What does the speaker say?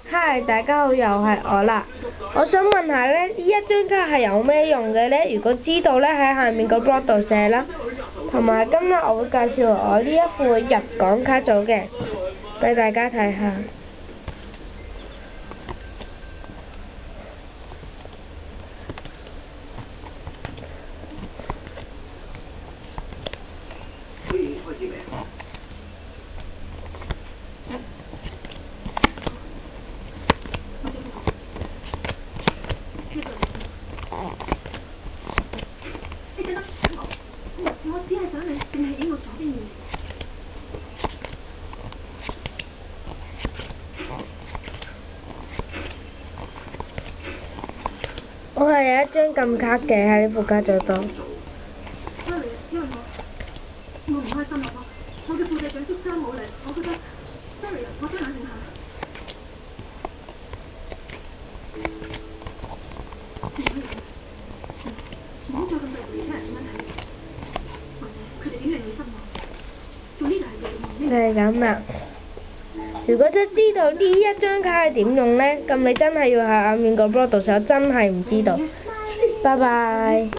嗨，大家好，又係我啦。我想問下呢，呢一張卡係有咩用嘅呢？如果知道呢，喺下面個 blog 度寫啦。同埋今日我會介紹我呢一副入港卡組嘅，俾大家睇下。可以開始未？我只係想你淨係影我左邊面。我係有一張撳卡嘅喺呢副卡組度。Sorry，因為我唔開心啊！我嘅副隊長捉衫冇嚟，我覺得 sorry，我想冷靜下。唔好再咁對其他人咁樣睇，或者佢哋點令你失望？做呢個係做夢。係咁啦。如果真知道呢一張卡係點用呢，咁你真係要喺下面個 blog 度寫，我真係唔知道。拜拜。